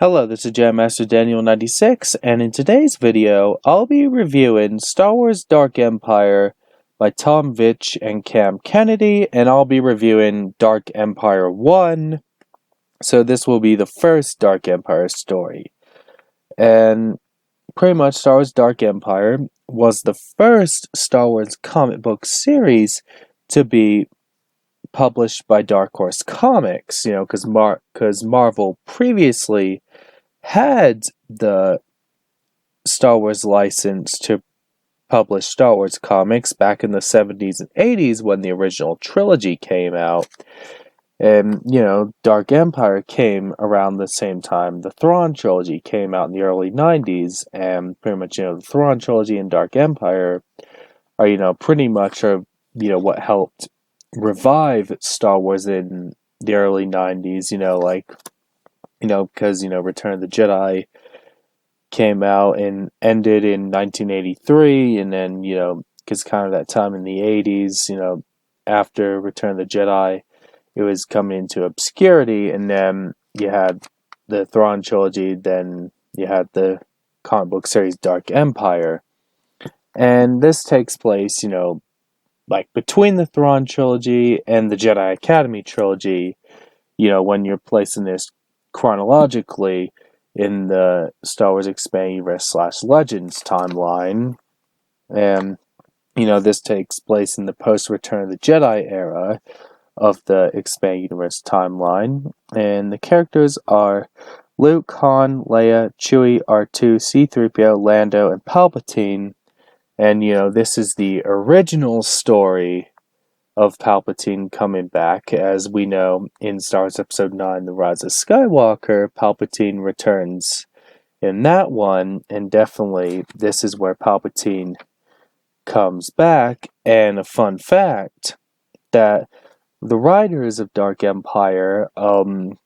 Hello, this is Jam Master Daniel96, and in today's video, I'll be reviewing Star Wars Dark Empire by Tom Veitch and Cam Kennedy, and I'll be reviewing Dark Empire 1, so this will be the first Dark Empire story. And pretty much Star Wars Dark Empire was the first Star Wars comic book series to be published by Dark Horse Comics, because Marvel previously had the Star Wars license to publish Star Wars comics back in the 70s and 80s when the original trilogy came out. And, Dark Empire came around the same time the Thrawn trilogy came out in the early 90s, and pretty much, the Thrawn trilogy and Dark Empire are, pretty much what helped revive Star Wars in the early 90s, because, Return of the Jedi came out and ended in 1983, and then, because kind of that time in the 80s, after Return of the Jedi, it was coming into obscurity, and then you had the Thrawn trilogy, then you had the comic book series Dark Empire. And this takes place, between the Thrawn trilogy and the Jedi Academy trilogy, when you're placing this chronologically in the Star Wars Expanded Universe / Legends timeline. And, this takes place in the post-Return of the Jedi era of the Expanded Universe timeline. And the characters are Luke, Han, Leia, Chewie, R2, C-3PO, Lando, and Palpatine. And, this is the original story of Palpatine coming back. As we know, in Star Wars Episode 9, The Rise of Skywalker, Palpatine returns in that one, and definitely this is where Palpatine comes back. And a fun fact, that the writers of Dark Empire, wanted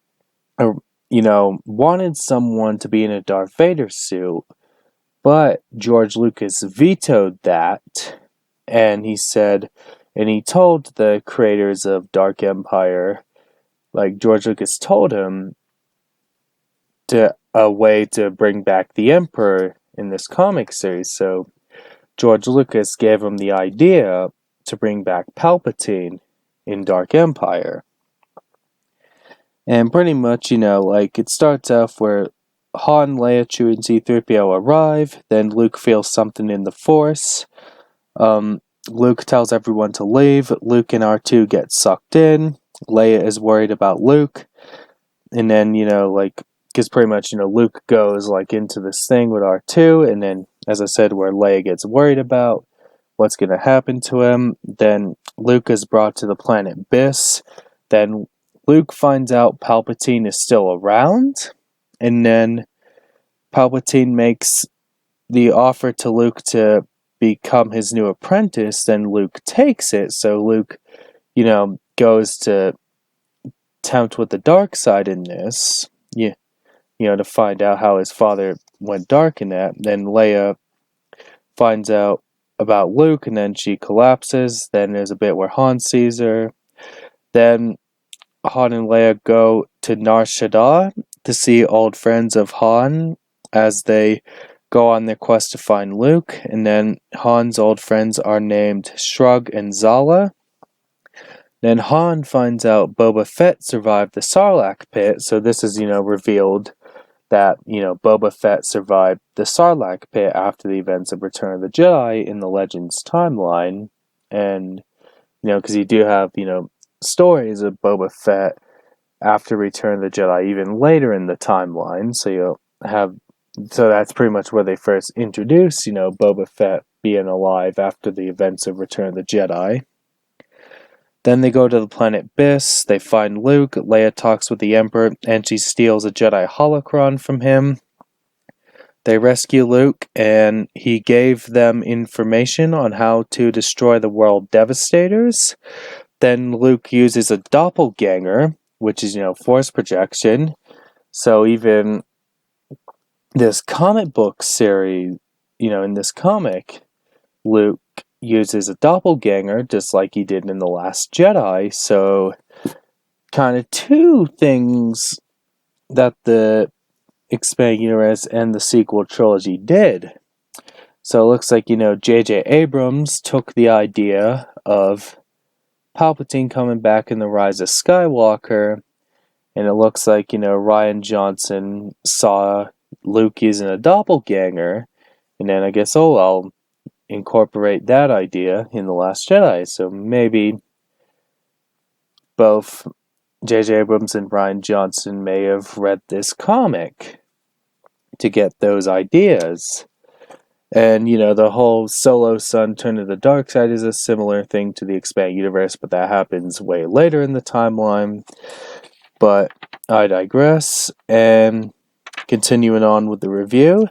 someone to be in a Darth Vader suit, but George Lucas vetoed that, and he told the creators of Dark Empire, George Lucas told him a way to bring back the Emperor in this comic series. So George Lucas gave him the idea to bring back Palpatine in Dark Empire. And pretty much, it starts off where Han, Leia, Chewie, and C-3PO arrive. Then Luke feels something in the Force. Luke tells everyone to leave. Luke and R2 get sucked in. Leia is worried about Luke. And then, because pretty much, Luke goes, into this thing with R2. And then, as I said, where Leia gets worried about what's going to happen to him. Then Luke is brought to the planet Biss. Then Luke finds out Palpatine is still around. And then Palpatine makes the offer to Luke to become his new apprentice. Then Luke takes it. So Luke, goes to tempt with the dark side in this. To find out how his father went dark in that. Then Leia finds out about Luke, and then she collapses. Then there's a bit where Han sees her. Then Han and Leia go to Nar Shaddaa to see old friends of Han as they go on their quest to find Luke. And then Han's old friends are named Shrug and Zala. Then Han finds out Boba Fett survived the Sarlacc pit. So this is, revealed that, Boba Fett survived the Sarlacc pit after the events of Return of the Jedi in the Legends timeline. And, because you do have, stories of Boba Fett after Return of the Jedi, even later in the timeline. So that's pretty much where they first introduce, Boba Fett being alive after the events of Return of the Jedi. Then they go to the planet Biss. They find Luke. Leia talks with the Emperor, and she steals a Jedi holocron from him. They rescue Luke, and he gave them information on how to destroy the world Devastators. Then Luke uses a doppelganger, which is, force projection. So even this comic book series, in this comic, Luke uses a doppelganger just like he did in The Last Jedi. So kind of two things that the expanded universe and the sequel trilogy did. So it looks like, J.J. Abrams took the idea of Palpatine coming back in The Rise of Skywalker, and it looks like, Rian Johnson saw Luke using a doppelganger, and then I guess, I'll incorporate that idea in The Last Jedi. So maybe both J.J. Abrams and Rian Johnson may have read this comic to get those ideas. And, the whole Solo son turn to the dark side is a similar thing to the expanded universe, but that happens way later in the timeline. But I digress, and continuing on with the review.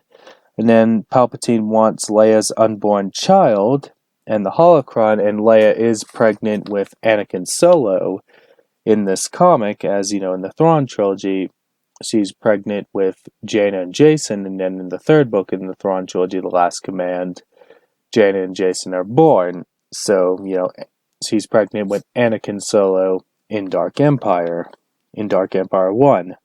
And then Palpatine wants Leia's unborn child and the holocron, and Leia is pregnant with Anakin Solo in this comic, as in the Thrawn trilogy. She's pregnant with Jaina and Jacen, and then in the third book in the Thrawn trilogy, The Last Command, Jaina and Jacen are born. So, she's pregnant with Anakin Solo in Dark Empire 1.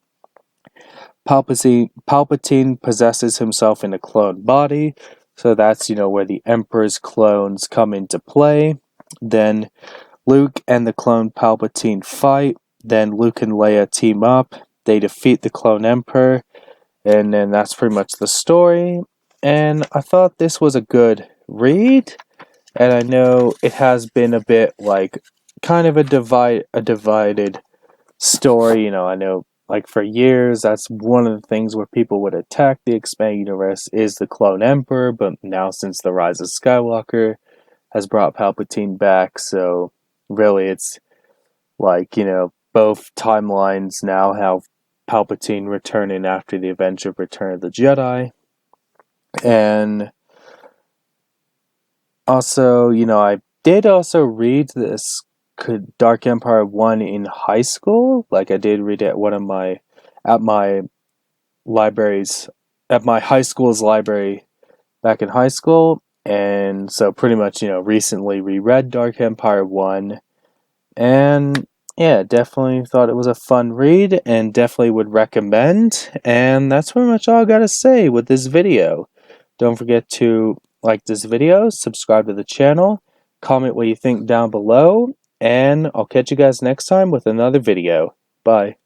Palpatine possesses himself in a clone body, so that's, where the Emperor's clones come into play. Then Luke and the clone Palpatine fight, then Luke and Leia team up. They defeat the clone emperor, and then that's pretty much the story. And I thought this was a good read, and I know it has been a bit kind of a divided story. I know for years that's one of the things where people would attack the expanded universe is the clone emperor, but now since The Rise of Skywalker has brought Palpatine back, so really it's both timelines now have Palpatine returning after the event of Return of the Jedi. And also, I did also read this Dark Empire 1 in high school. I did read it at my high school's library back in high school. And so pretty much, recently reread Dark Empire 1. And yeah, definitely thought it was a fun read and definitely would recommend. And that's pretty much all I gotta say with this video. Don't forget to like this video, subscribe to the channel, comment what you think down below, and I'll catch you guys next time with another video. Bye.